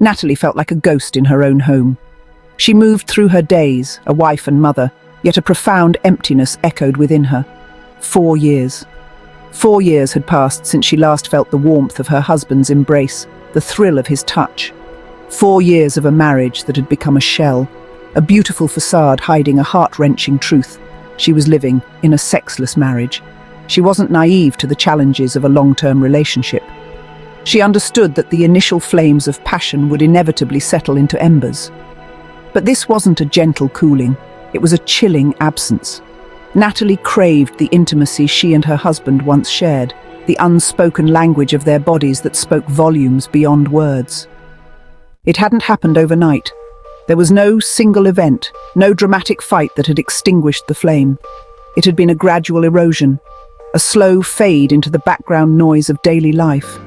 Natalie felt like a ghost in her own home. She moved through her days, a wife and mother, yet a profound emptiness echoed within her. 4 years. 4 years had passed since she last felt the warmth of her husband's embrace, the thrill of his touch. 4 years of a marriage that had become a shell, a beautiful facade hiding a heart-wrenching truth. She was living in a sexless marriage. She wasn't naive to the challenges of a long-term relationship. She understood that the initial flames of passion would inevitably settle into embers. But this wasn't a gentle cooling, it was a chilling absence. Natalie craved the intimacy she and her husband once shared, the unspoken language of their bodies that spoke volumes beyond words. It hadn't happened overnight. There was no single event, no dramatic fight that had extinguished the flame. It had been a gradual erosion, a slow fade into the background noise of daily life.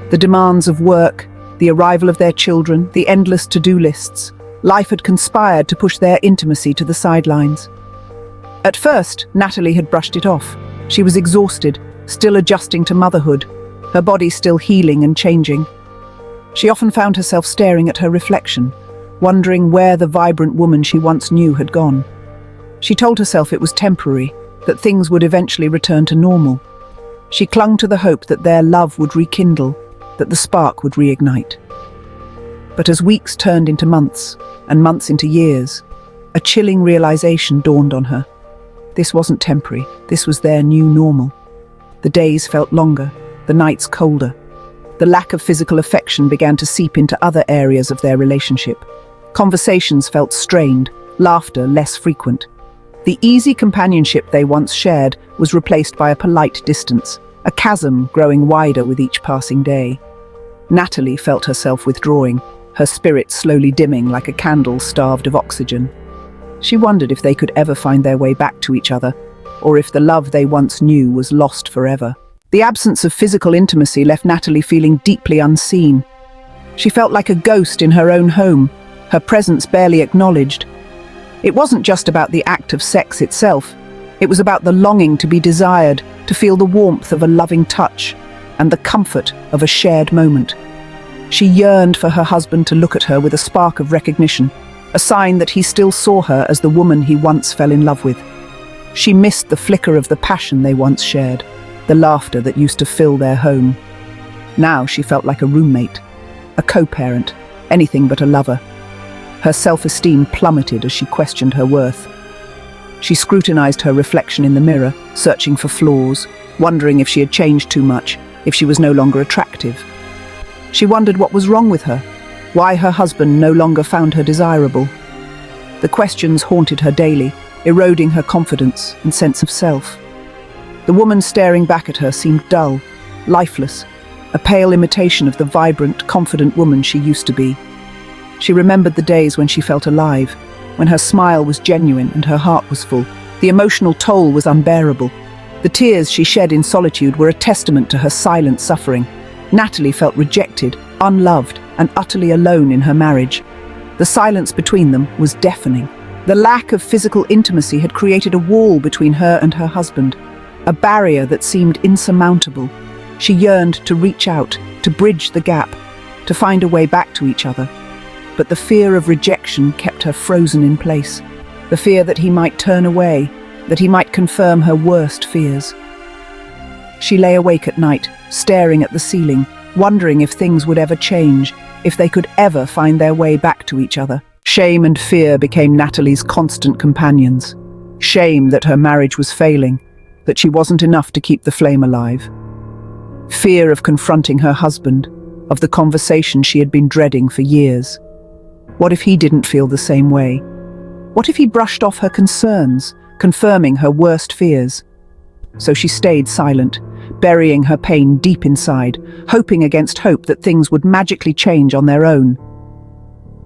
The demands of work, the arrival of their children, the endless to-do lists. Life had conspired to push their intimacy to the sidelines. At first, Natalie had brushed it off. She was exhausted, still adjusting to motherhood, her body still healing and changing. She often found herself staring at her reflection, wondering where the vibrant woman she once knew had gone. She told herself it was temporary, that things would eventually return to normal. She clung to the hope that their love would rekindle, that the spark would reignite. But as weeks turned into months, and months into years, a chilling realization dawned on her. This wasn't temporary, this was their new normal. The days felt longer, the nights colder. The lack of physical affection began to seep into other areas of their relationship. Conversations felt strained, laughter less frequent. The easy companionship they once shared was replaced by a polite distance, a chasm growing wider with each passing day. Natalie felt herself withdrawing, her spirit slowly dimming like a candle starved of oxygen. She wondered if they could ever find their way back to each other, or if the love they once knew was lost forever. The absence of physical intimacy left Natalie feeling deeply unseen. She felt like a ghost in her own home, her presence barely acknowledged. It wasn't just about the act of sex itself. It was about the longing to be desired, to feel the warmth of a loving touch, and the comfort of a shared moment. She yearned for her husband to look at her with a spark of recognition, a sign that he still saw her as the woman he once fell in love with. She missed the flicker of the passion they once shared, the laughter that used to fill their home. Now she felt like a roommate, a co-parent, anything but a lover. Her self-esteem plummeted as she questioned her worth. She scrutinized her reflection in the mirror, searching for flaws, wondering if she had changed too much, if she was no longer attractive. She wondered what was wrong with her, why her husband no longer found her desirable. The questions haunted her daily, eroding her confidence and sense of self. The woman staring back at her seemed dull, lifeless, a pale imitation of the vibrant, confident woman she used to be. She remembered the days when she felt alive, when her smile was genuine and her heart was full. The emotional toll was unbearable. The tears she shed in solitude were a testament to her silent suffering. Natalie felt rejected, unloved, and utterly alone in her marriage. The silence between them was deafening. The lack of physical intimacy had created a wall between her and her husband, a barrier that seemed insurmountable. She yearned to reach out, to bridge the gap, to find a way back to each other. But the fear of rejection kept her frozen in place. The fear that he might turn away, that he might confirm her worst fears. She lay awake at night, staring at the ceiling, wondering if things would ever change, if they could ever find their way back to each other. Shame and fear became Natalie's constant companions. Shame that her marriage was failing, that she wasn't enough to keep the flame alive. Fear of confronting her husband, of the conversation she had been dreading for years. What if he didn't feel the same way? What if he brushed off her concerns, confirming her worst fears? So she stayed silent, burying her pain deep inside, hoping against hope that things would magically change on their own.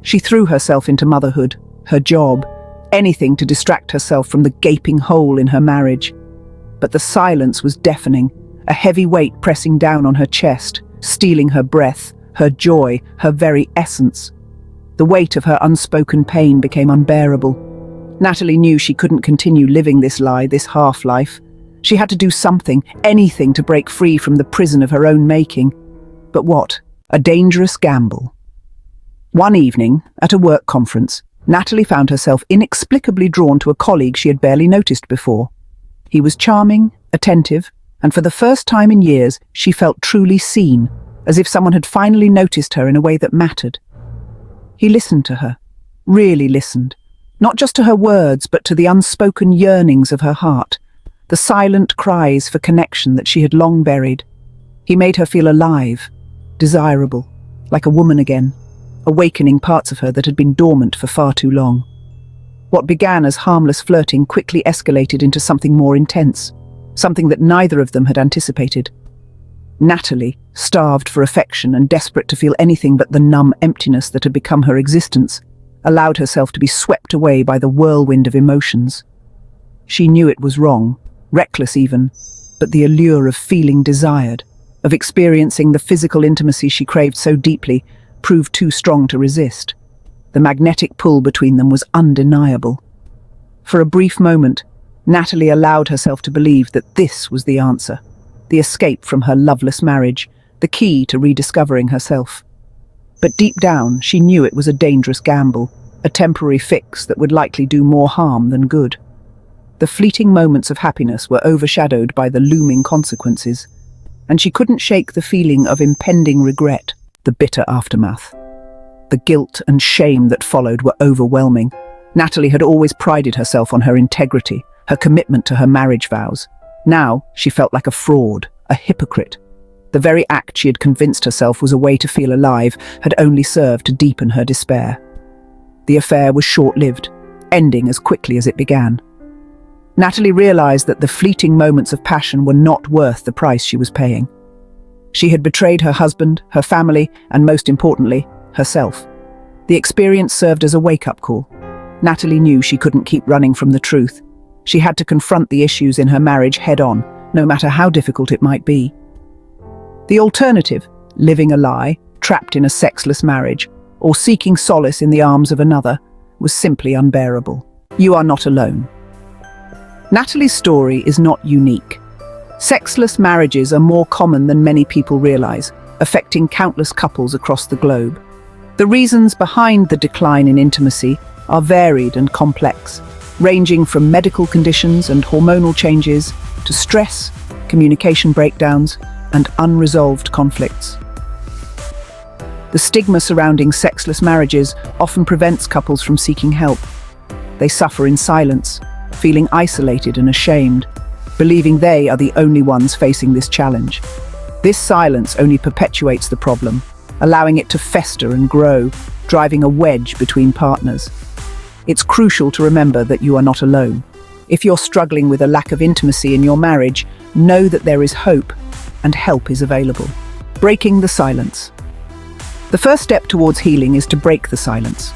She threw herself into motherhood, her job, anything to distract herself from the gaping hole in her marriage. But the silence was deafening, a heavy weight pressing down on her chest, stealing her breath, her joy, her very essence. The weight of her unspoken pain became unbearable. Natalie knew she couldn't continue living this lie, this half-life. She had to do something, anything to break free from the prison of her own making. But what? A dangerous gamble. One evening, at a work conference, Natalie found herself inexplicably drawn to a colleague she had barely noticed before. He was charming, attentive, and for the first time in years, she felt truly seen, as if someone had finally noticed her in a way that mattered. He listened to her, really listened, not just to her words, but to the unspoken yearnings of her heart, the silent cries for connection that she had long buried. He made her feel alive, desirable, like a woman again, awakening parts of her that had been dormant for far too long. What began as harmless flirting quickly escalated into something more intense, something that neither of them had anticipated. Natalie, starved for affection and desperate to feel anything but the numb emptiness that had become her existence, allowed herself to be swept away by the whirlwind of emotions. She knew it was wrong, reckless even, but the allure of feeling desired, of experiencing the physical intimacy she craved so deeply, proved too strong to resist. The magnetic pull between them was undeniable. For a brief moment, Natalie allowed herself to believe that this was the answer, the escape from her loveless marriage, the key to rediscovering herself. But deep down, she knew it was a dangerous gamble, a temporary fix that would likely do more harm than good. The fleeting moments of happiness were overshadowed by the looming consequences, and she couldn't shake the feeling of impending regret, the bitter aftermath. The guilt and shame that followed were overwhelming. Natalie had always prided herself on her integrity, her commitment to her marriage vows. Now, she felt like a fraud, a hypocrite. The very act she had convinced herself was a way to feel alive had only served to deepen her despair. The affair was short-lived, ending as quickly as it began. Natalie realized that the fleeting moments of passion were not worth the price she was paying. She had betrayed her husband, her family, and most importantly, herself. The experience served as a wake-up call. Natalie knew she couldn't keep running from the truth. She had to confront the issues in her marriage head-on, no matter how difficult it might be. The alternative, living a lie, trapped in a sexless marriage, or seeking solace in the arms of another, was simply unbearable. You are not alone. Natalie's story is not unique. Sexless marriages are more common than many people realize, affecting countless couples across the globe. The reasons behind the decline in intimacy are varied and complex, ranging from medical conditions and hormonal changes to stress, communication breakdowns, and unresolved conflicts. The stigma surrounding sexless marriages often prevents couples from seeking help. They suffer in silence, feeling isolated and ashamed, believing they are the only ones facing this challenge. This silence only perpetuates the problem, allowing it to fester and grow, driving a wedge between partners. It's crucial to remember that you are not alone. If you're struggling with a lack of intimacy in your marriage, know that there is hope and help is available. Breaking the silence. The first step towards healing is to break the silence.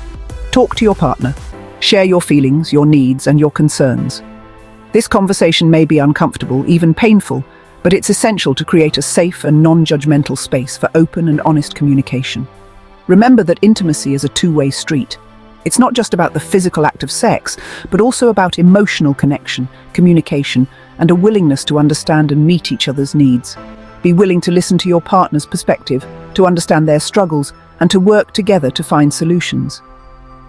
Talk to your partner. Share your feelings, your needs, and your concerns. This conversation may be uncomfortable, even painful, but it's essential to create a safe and non-judgmental space for open and honest communication. Remember that intimacy is a two-way street. It's not just about the physical act of sex, but also about emotional connection, communication, and a willingness to understand and meet each other's needs. Be willing to listen to your partner's perspective, to understand their struggles, and to work together to find solutions.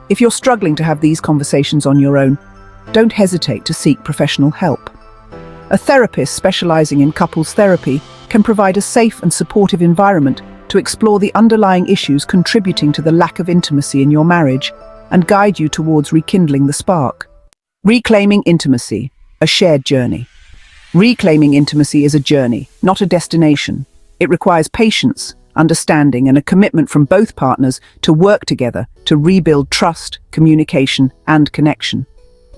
If you're struggling to have these conversations on your own, don't hesitate to seek professional help. A therapist specializing in couples therapy can provide a safe and supportive environment to explore the underlying issues contributing to the lack of intimacy in your marriage and guide you towards rekindling the spark. Reclaiming intimacy, a shared journey. Reclaiming intimacy is a journey, not a destination. It requires patience, understanding, and a commitment from both partners to work together to rebuild trust, communication, and connection.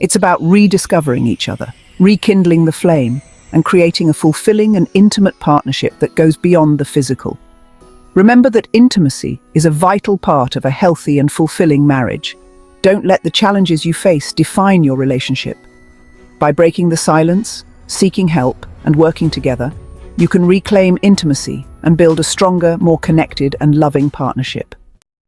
It's about rediscovering each other, rekindling the flame, and creating a fulfilling and intimate partnership that goes beyond the physical. Remember that intimacy is a vital part of a healthy and fulfilling marriage. Don't let the challenges you face define your relationship. By breaking the silence, seeking help, and working together, you can reclaim intimacy and build a stronger, more connected and loving partnership.